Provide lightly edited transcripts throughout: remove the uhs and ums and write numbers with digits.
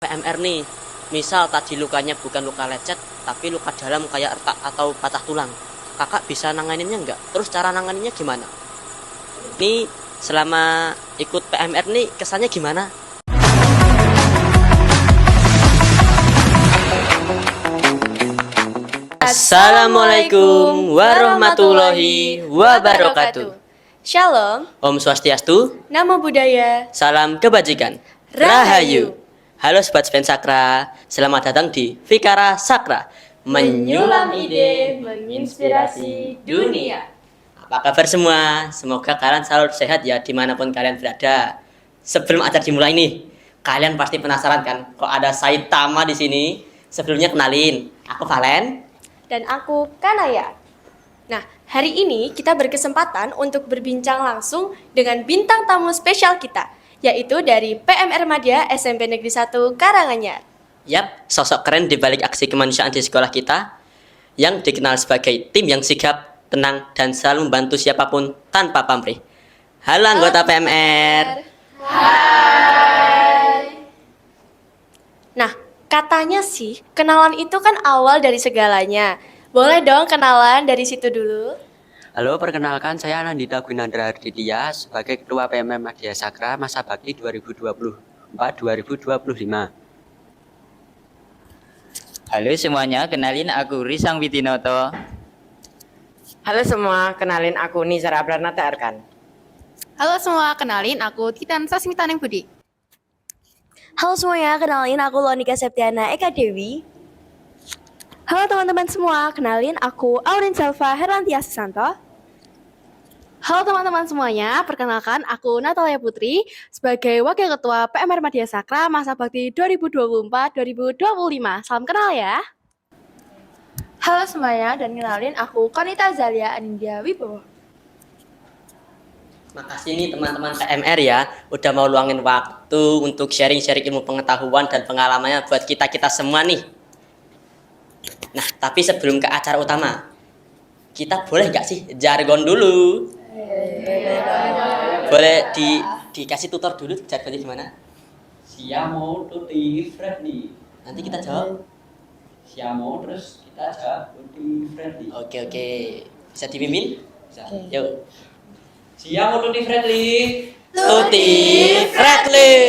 PMR nih, misal tadi lukanya bukan luka lecet, tapi luka dalam kayak retak atau patah tulang. Kakak bisa nanganinnya nggak? Terus cara nanganinnya gimana? Ini selama ikut PMR nih kesannya gimana? Assalamualaikum warahmatullahi wabarakatuh. Shalom, Om Swastiastu, Namo Buddhaya, salam kebajikan, Rahayu. Halo Sobat Spen Sakra, selamat datang di Fikara Sakra, menyulam ide, menginspirasi dunia. Apa kabar semua? Semoga kalian selalu sehat ya dimanapun kalian berada. Sebelum acara dimulai nih, kalian pasti penasaran kan? Kok ada Saitama di sini? Sebelumnya kenalin, aku Valen. Dan aku Kanaya. Nah, hari ini kita berkesempatan untuk berbincang langsung dengan bintang tamu spesial kita, yaitu dari PMR Madya SMP Negeri 1 Karanganyar. Yap, sosok keren di balik aksi kemanusiaan di sekolah kita, yang dikenal sebagai tim yang sigap, tenang, dan selalu membantu siapapun tanpa pamrih. Halo anggota PMR. Hai. Nah, katanya sih kenalan itu kan awal dari segalanya. Boleh dong kenalan dari situ dulu? Halo, perkenalkan saya Anandita Gwinandra Arditya sebagai Ketua PMM Madya Sakra masa bakti 2024-2025. Halo semuanya, kenalin aku Risang Witinoto. Halo semua, kenalin aku Nizar Abranata Arkan. Halo semua, kenalin aku Titan Sasmitaning Budi. Halo semuanya, kenalin aku Lonika Septiana Eka Dewi. Halo teman-teman semua, kenalin aku Aurin Selva Herlantia Susanto. Halo teman-teman semuanya, perkenalkan aku Natalia Putri sebagai Wakil Ketua PMR Madya Sakra masa bakti 2024-2025. Salam kenal ya. Halo semuanya, dan kenalin aku Konita Zalia Anindya Wibowo. Makasih nih teman-teman PMR ya, udah mau luangin waktu untuk sharing-sharing ilmu pengetahuan dan pengalamannya buat kita-kita semua nih. Nah, tapi sebelum ke acara utama, kita boleh nggak sih jargon dulu? Boleh dikasih tutor dulu jargonnya gimana? Siamo tutti freddi. Nanti kita jawab. Siamo terus kita jawab tutti freddi. Oke. Bisa dipimpin? Bisa. Yuk. Siamo tutti freddi. Tutti Friendly.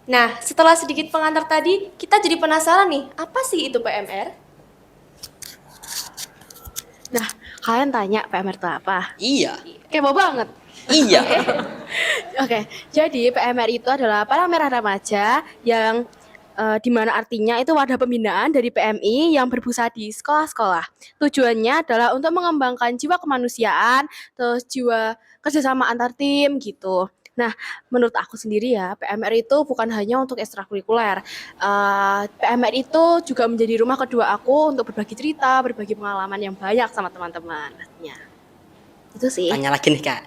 Nah, setelah sedikit pengantar tadi, kita jadi penasaran nih, apa sih itu PMR? Nah, kalian tanya PMR itu apa? Iya. Kepo banget. Iya. Oke, jadi PMR itu adalah Palang Merah Remaja yang di mana artinya itu wadah pembinaan dari PMI yang berpusat di sekolah-sekolah. Tujuannya adalah untuk mengembangkan jiwa kemanusiaan, terus jiwa kerjasama antar tim gitu. Nah, menurut aku sendiri ya, PMR itu bukan hanya untuk ekstrakurikuler. PMR itu juga menjadi rumah kedua aku untuk berbagi cerita, berbagi pengalaman yang banyak sama teman-teman. Pastinya. Itu sih. Tanya lagi nih Kak.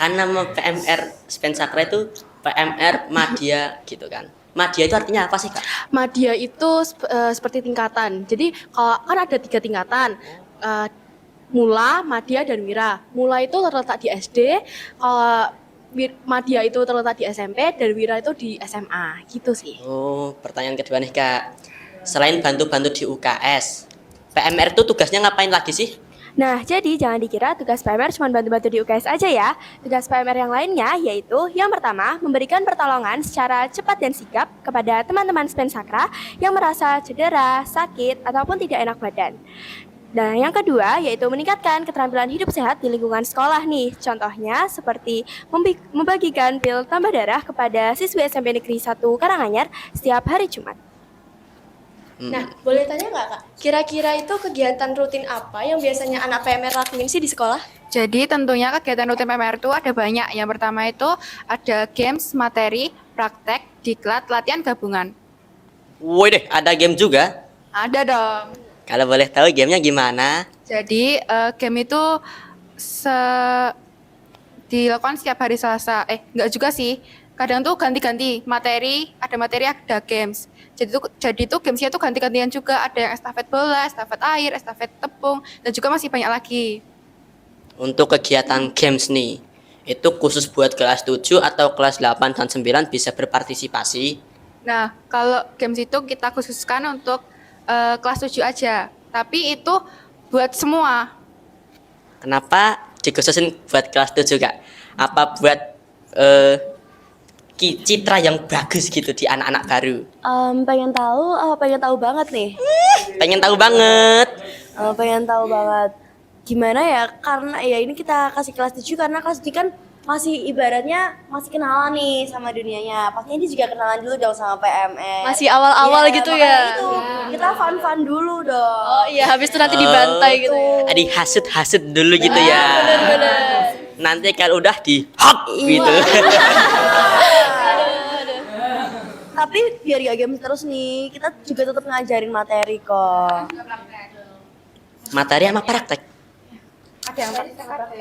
Kan nama PMR Spen Sakra itu PMR Madya gitu kan. Madya itu artinya apa sih Kak? Madya itu seperti tingkatan. Jadi kalau kan ada 3 tingkatan. Mula, Madya, dan Wira. Mula itu terletak di SD, kalau Madya itu terletak di SMP, dan Wira itu di SMA. Gitu sih. Oh, pertanyaan kedua nih Kak. Selain bantu-bantu di UKS, PMR itu tugasnya ngapain lagi sih? Nah, jadi jangan dikira tugas PMR cuma bantu-bantu di UKS aja ya. Tugas PMR yang lainnya yaitu yang pertama, memberikan pertolongan secara cepat dan sigap kepada teman-teman Spen Sakra yang merasa cedera, sakit, ataupun tidak enak badan. Dan yang kedua yaitu meningkatkan keterampilan hidup sehat di lingkungan sekolah nih. Contohnya seperti membagikan pil tambah darah kepada siswi SMP Negeri 1 Karanganyar setiap hari Jumat. Nah, boleh tanya nggak Kak? Kira-kira itu kegiatan rutin apa yang biasanya anak PMR lakuin sih di sekolah? Jadi tentunya kegiatan rutin PMR itu ada banyak. Yang pertama itu ada games, materi, praktek, diklat, latihan gabungan. Woi deh, ada game juga. Ada dong. Kalau boleh tahu gamenya gimana? Jadi game itu dilakukan setiap hari Selasa. Enggak juga sih. Kadang tuh ganti-ganti materi, ada games. Jadi tuh gamesnya tuh ganti-gantian juga. Ada yang estafet bola, estafet air, estafet tepung, dan juga masih banyak lagi. Untuk kegiatan games nih, Itu khusus buat kelas 7 atau kelas 8 dan 9 bisa berpartisipasi. Nah, kalau games itu kita khususkan untuk kelas 7 aja. Tapi itu buat semua. Kenapa dikhususin buat kelas 7 Kak? Apa buat eh, citra yang bagus gitu di anak-anak baru? Pengen tahu banget nih. Pengen tahu banget. Pengen tahu banget. Gimana ya? Karena ya ini kita kasih kelas 7 karena kelas 7 kan masih ibaratnya masih kenalan nih sama dunianya. Pastinya dia juga kenalan dulu dong sama PMR. Masih awal-awal Iya, gitu makanya ya. Itu kita fun-fun dulu dong. Oh iya, habis itu nanti dibantai gitu ya. Adi hasut-hasut dulu gitu ya. Nanti kalau udah di hop gitu. Tapi biar gak games terus nih, kita juga tetap ngajarin materi kok. Materi sama praktek.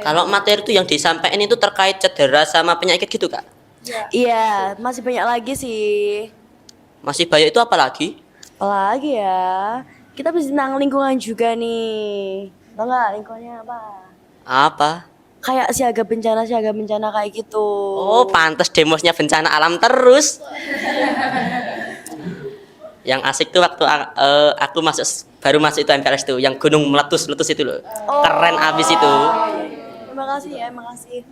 Kalau materi itu yang disampaikan itu terkait cedera sama penyakit gitu Kak? Iya, masih banyak lagi sih. Masih banyak itu apa lagi? Apalagi ya, kita bisa tentang lingkungan juga nih. Tau nggak lingkungannya apa? Apa? Kayak siaga bencana kayak gitu. Oh, pantas demosnya bencana alam terus. Yang asik tuh waktu aku baru masuk itu MPLS tuh, yang gunung meletus-letus itu loh. Keren abis itu. Terima kasih ya, makasih.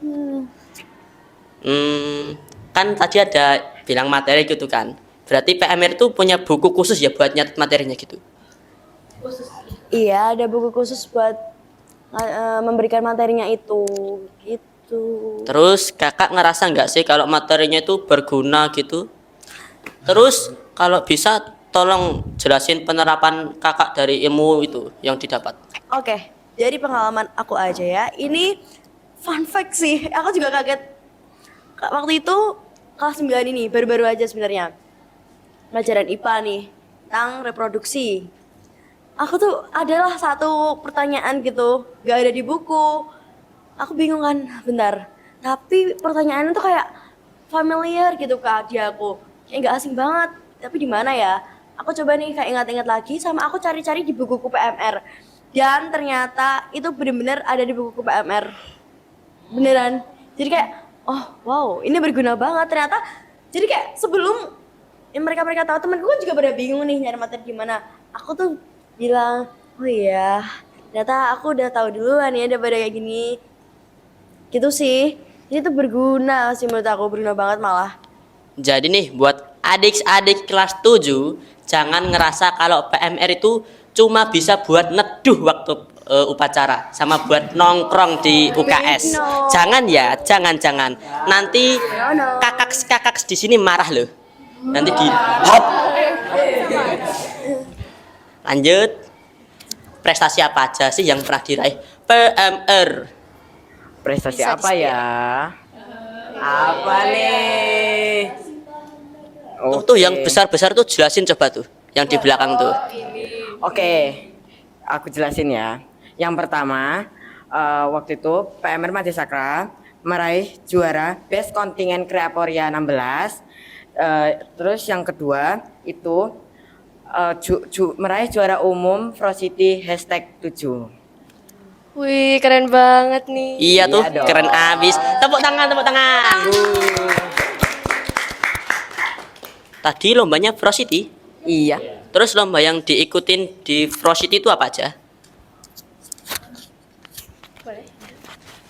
Kan tadi ada bilang materi gitu kan. Berarti PMR itu punya buku khusus ya buat nyatet materinya gitu. Iya, ada buku khusus buat memberikan materinya itu, gitu. Terus kakak ngerasa nggak sih kalau materinya itu berguna gitu? Terus kalau bisa tolong jelasin penerapan kakak dari ilmu itu yang didapat. Oke, dari pengalaman aku aja ya. Ini fun fact sih, aku juga kaget. Waktu itu kelas 9 ini, baru-baru aja sebenarnya. Pelajaran IPA nih, tentang reproduksi. Aku tuh adalah satu pertanyaan gitu, gak ada di buku. Aku bingung kan, bentar. Tapi pertanyaannya tuh kayak familiar gitu Kak di aku. Kayak gak asing banget, tapi di mana ya? Aku coba nih kayak ingat-ingat lagi sama aku cari-cari di buku PMR. Dan ternyata itu bener-bener ada di buku PMR. Beneran. Jadi kayak, oh wow, ini berguna banget ternyata. Jadi kayak sebelum mereka tahu, temen gue juga pada bingung nih nyari materi di mana. Aku tuh bilang, oh iya, ternyata aku udah tahu duluan ya daripada kayak gini. Gitu sih. Ini tuh berguna sih menurut aku, berguna banget malah. Jadi nih buat adik-adik kelas 7 jangan ngerasa kalau PMR itu cuma bisa buat neduh waktu upacara sama buat nongkrong di UKS. No. Jangan ya, jangan. Nanti No. kakak di sini marah loh. Nanti di hop. Lanjut. Prestasi apa aja sih yang pernah diraih PMR? Prestasi apa ya? Apa nih? Tuh yang besar-besar tuh jelasin coba tuh, yang di belakang tuh. Oke, aku jelasin ya. Yang pertama, waktu itu PMR Madya Sakra meraih juara Best Kontingen Kreaporia 16. Terus yang kedua itu meraih juara umum Frosity #7. Wih, keren banget nih. Iya tuh, Iya dong. keren abis. Tepuk tangan. Tadi lombanya Frosity. Iya. Terus lomba yang diikutin di Frosity itu apa aja?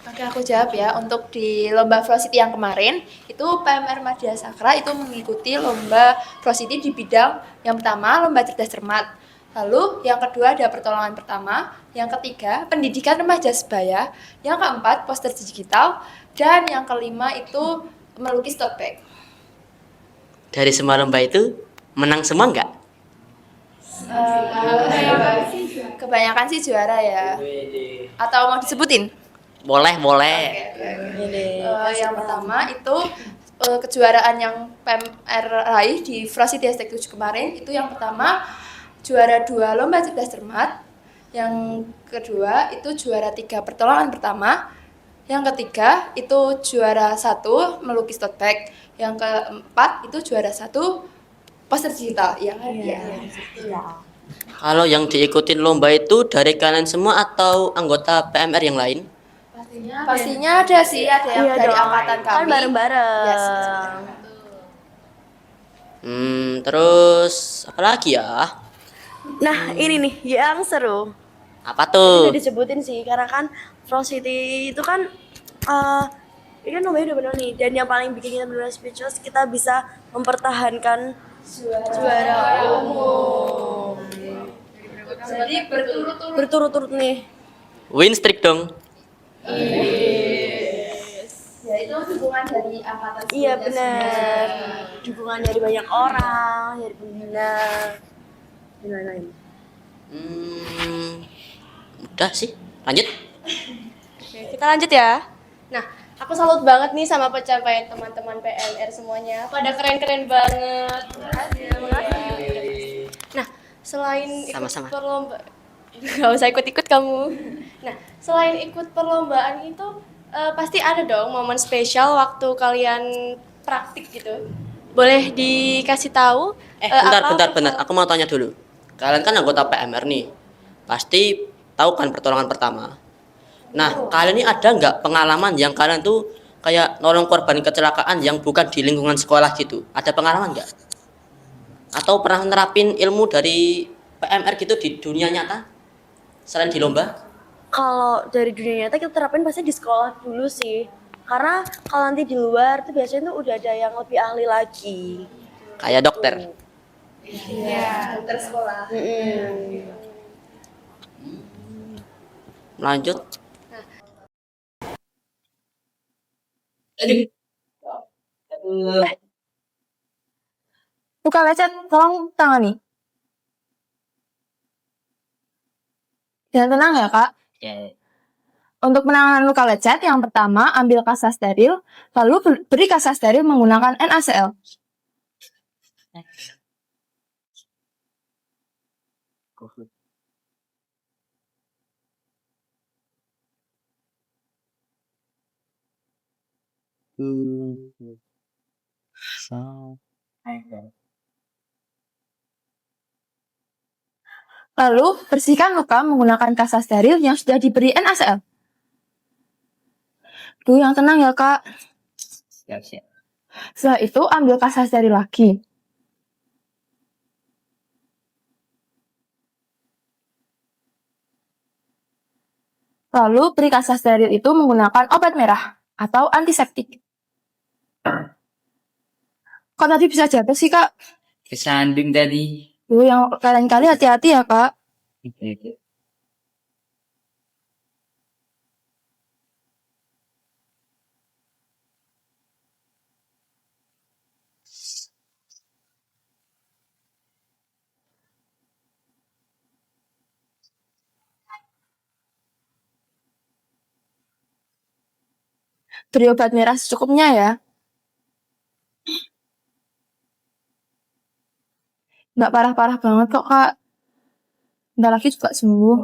Oke, aku jawab ya. Untuk di lomba Frosity yang kemarin, itu PMR Madya Sakra itu mengikuti lomba Frosity di bidang yang pertama lomba cerdas cermat. Lalu yang kedua ada pertolongan pertama, yang ketiga pendidikan remaja sebaya, yang keempat poster digital, dan yang kelima itu melukis tote bag. Dari semua lomba itu menang semua enggak? Kebanyakan sih juara ya. Atau mau disebutin? Boleh. Yang pertama itu kejuaraan yang PMR raih di Frosity #7 kemarin itu yang pertama juara 2 lomba cerdas cermat, yang kedua itu juara 3 pertolongan pertama, yang ketiga itu juara 1 melukis tote bag, yang keempat itu juara 1 poster digital. Kalau yang diikutin lomba itu dari kalian semua atau anggota PMR yang lain? Pastinya ada sih, ada yang Iya dari dong, angkatan kan kami. bareng-bareng. Yes. Terus apa lagi ya? Nah, ini nih yang seru. Apa Ini tuh? udah disebutin sih, karena kan Frosty itu kan ini kan namanya udah bener nih. Dan yang paling bikin kita benar speechless, kita bisa mempertahankan juara umum. Jadi Berturut-turut nih. Win streak dong. ya itu dukungan dari angkatan Iya sebelumnya benar. Dukungan dari banyak orang, dari pembina, dan lain-lain. Udah sih. Lanjut. Oke, kita lanjut ya. Nah, aku salut banget nih sama pencapaian teman-teman PMR semuanya. Pada keren-keren banget. Makasih. Nah, selain ikut Sama-sama. perlombaan, gak usah ikut-ikut kamu. Nah, selain ikut perlombaan itu pasti ada dong momen spesial waktu kalian praktik gitu. Boleh dikasih tahu? Bentar. Aku mau tanya dulu. Kalian kan anggota PMR nih. Pasti tahu kan pertolongan pertama. Nah, kalian ini ada nggak pengalaman yang kalian tuh kayak nolong korban kecelakaan yang bukan di lingkungan sekolah gitu? Ada pengalaman nggak? Atau pernah nerapin ilmu dari PMR gitu di dunia nyata? Selain di lomba? Kalau dari dunia nyata kita terapin pasti di sekolah dulu sih. Karena kalau nanti di luar tuh biasanya tuh udah ada yang lebih ahli lagi. Kayak dokter. dokter sekolah. Lanjut. Luka lecet, tolong tangani. Jangan tenang ya, Kak. Untuk penanganan luka lecet, yang pertama ambil kasa steril, lalu beri kasa steril menggunakan NaCl. Lalu bersihkan luka menggunakan kasa steril yang sudah diberi NaCl. Duh, yang tenang ya, Kak. Siap. Setelah itu ambil kasa steril lagi. Lalu beri kasa steril itu menggunakan obat merah atau antiseptik. Kok tadi bisa jatuh sih, Kak? Kesandung tadi. Duh, yang lain kali hati-hati ya, Kak. Beri obat merah secukupnya ya. Nggak parah-parah banget kok, Kak. Nggak lagi juga sembuh.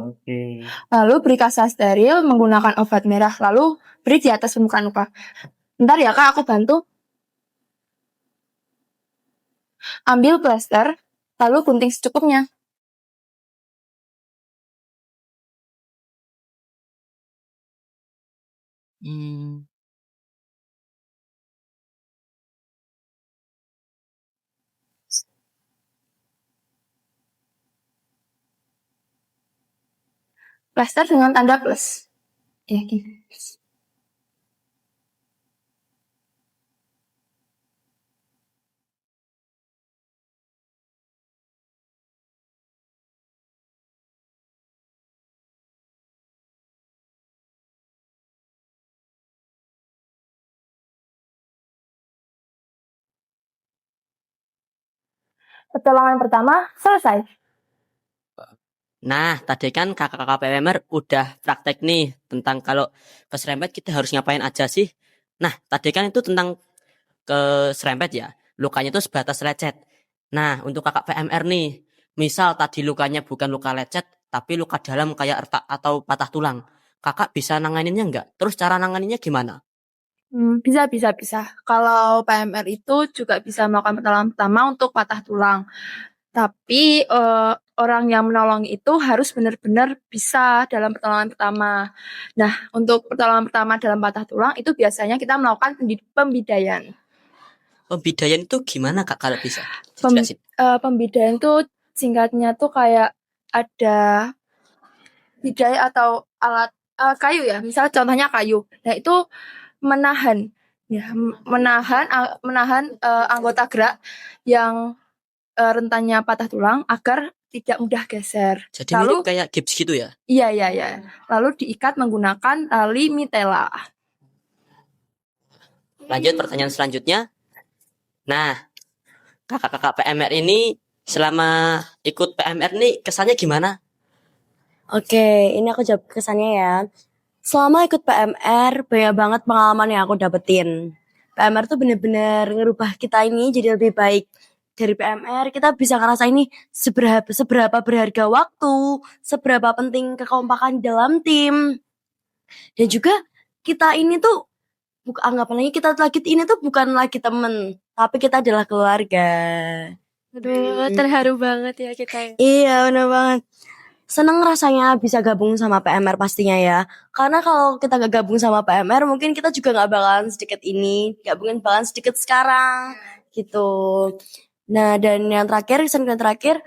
Lalu beri kasa steril menggunakan obat merah. Lalu beri di atas permukaan luka. Bentar ya, Kak, aku bantu. Ambil plester, lalu gunting secukupnya. Plester dengan tanda plus. Ya, gitu. Pertolongan pertama selesai. Nah, tadi kan kakak-kakak PMR udah praktek nih tentang kalau keserempet kita harus ngapain aja sih. Nah, tadi kan itu tentang keserempet ya. Lukanya itu sebatas lecet. Nah, untuk kakak PMR nih, misal tadi lukanya bukan luka lecet, tapi luka dalam kayak retak atau patah tulang. Kakak bisa nanganinnya nggak? Terus cara nanganinnya gimana? Bisa. Kalau PMR itu juga bisa melakukan pertolongan pertama untuk patah tulang. Tapi orang yang menolong itu harus benar-benar bisa dalam pertolongan pertama. Nah, untuk pertolongan pertama dalam patah tulang itu biasanya kita melakukan pembidaian. Pembidaian itu gimana Kak kalau bisa? Pem- Jelasin. Pembidaian tuh singkatnya tuh kayak ada bidai atau alat kayu ya, misal contohnya kayu. Nah, itu menahan menahan anggota gerak yang rentannya patah tulang agar tidak mudah geser. Jadi Lalu mirip kayak gips gitu ya? iya. Lalu diikat menggunakan tali mitela. Lanjut pertanyaan selanjutnya. Nah, kakak-kakak PMR ini selama ikut PMR nih kesannya gimana? Oke, ini aku jawab kesannya ya. Selama ikut PMR, banyak banget pengalaman yang aku dapetin. PMR tuh bener-bener ngerubah kita ini jadi lebih baik. Dari PMR kita bisa ngerasa ini seberapa berharga waktu, seberapa penting kekompakan dalam tim. Dan juga kita ini tuh anggapan lagi kita lagi ini tuh bukan lagi temen, tapi kita adalah keluarga. Aduh, terharu banget ya kita. Iya, bener banget. Seneng rasanya bisa gabung sama PMR pastinya ya. Karena kalau kita gak gabung sama PMR, mungkin kita juga gak bakalan sedekat ini. Gak mungkin bakalan sedekat sekarang. Gitu. Nah, dan yang terakhir, kesan terakhir,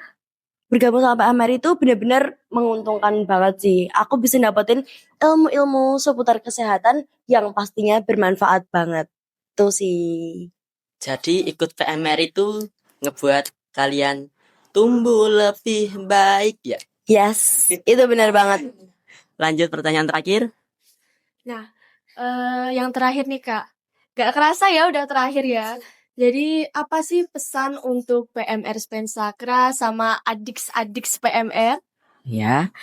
bergabung sama PMR itu benar-benar menguntungkan banget sih. Aku bisa dapetin ilmu-ilmu seputar kesehatan yang pastinya bermanfaat banget. Itu sih. Jadi ikut PMR itu ngebuat kalian tumbuh lebih baik ya? Yes, itu benar banget. Lanjut pertanyaan terakhir. Nah, yang terakhir nih Kak. Gak kerasa ya udah terakhir ya. Jadi apa sih pesan untuk PMR Spensakra sama adik-adik PMR? Ya,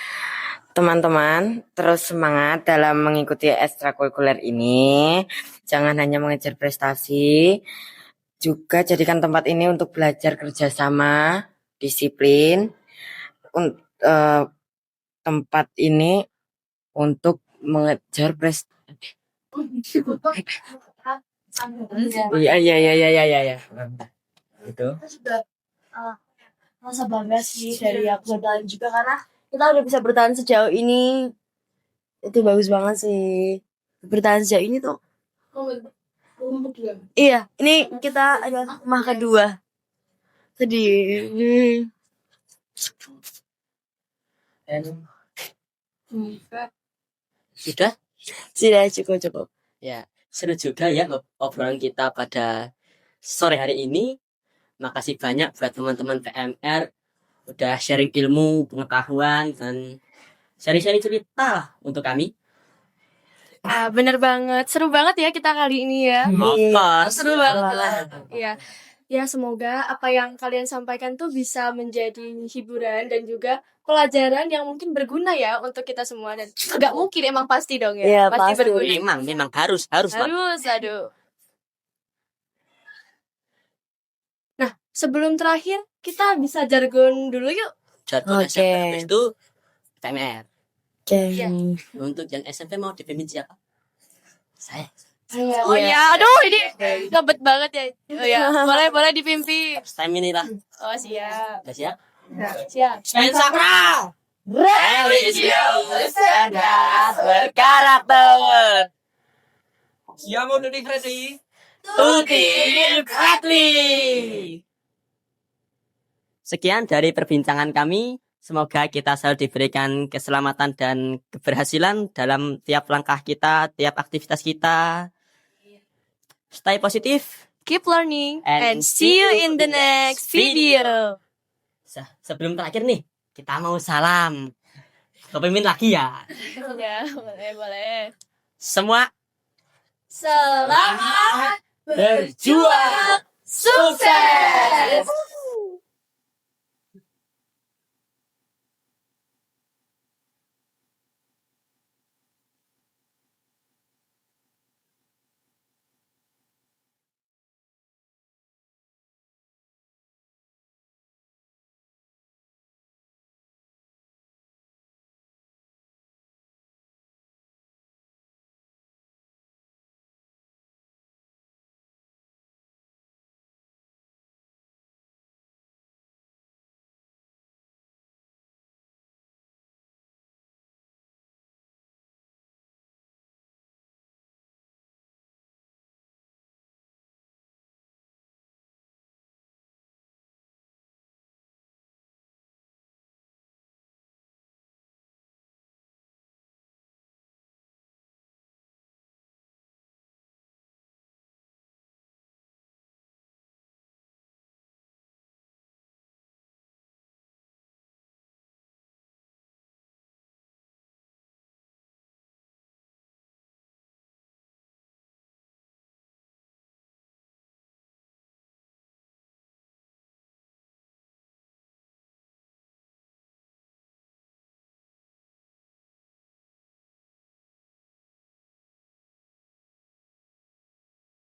teman-teman, terus semangat dalam mengikuti ekstrakurikuler ini. Jangan hanya mengejar prestasi, juga jadikan tempat ini untuk belajar kerjasama, disiplin. Tempat ini untuk mengejar prestasi. Iya. Itu. Sudah rasa bangga sih dari aku bertahan juga karena kita udah bisa bertahan sejauh ini. Itu bagus banget sih. Bertahan sejauh ini tuh. Iya, ini kita adalah rumah kedua. Sedih. Sudah? Sudah cukup. Ya, seru juga ya obrolan kita pada sore hari ini. Makasih banyak buat teman-teman PMR udah sharing ilmu, pengetahuan, dan sharing-sharing cerita lah untuk kami. Bener banget. Seru banget ya kita kali ini ya. Seru banget. Iya. Ya semoga apa yang kalian sampaikan tuh bisa menjadi hiburan dan juga pelajaran yang mungkin berguna ya untuk kita semua dan nggak mungkin emang pasti dong ya. Iya, pasti pasti. berguna. Memang harus Pak. Aduh. Nah, sebelum terakhir kita bisa jargon dulu yuk. Jargon Oke. SMP itu PMR. Oke. Iya. Untuk yang SMP mau dipimpin siapa? Saya. Oh ya, aduh ini ngebet banget ya. Oh ya, boleh dipimpin. Time ini lah. Oh siap. Udah siap? Siap. Spensakra! Religius cerdas berkarakter. Siamo tutti ready? Tutti Fratli. Sekian dari perbincangan kami. Semoga kita selalu diberikan keselamatan dan keberhasilan dalam tiap langkah kita, tiap aktivitas kita. Stay positif. Keep learning And see you in the next video. Sebelum terakhir nih, kita mau salam. Kepimpin lagi ya. Ya, boleh. Semua Selamat berjuang sukses.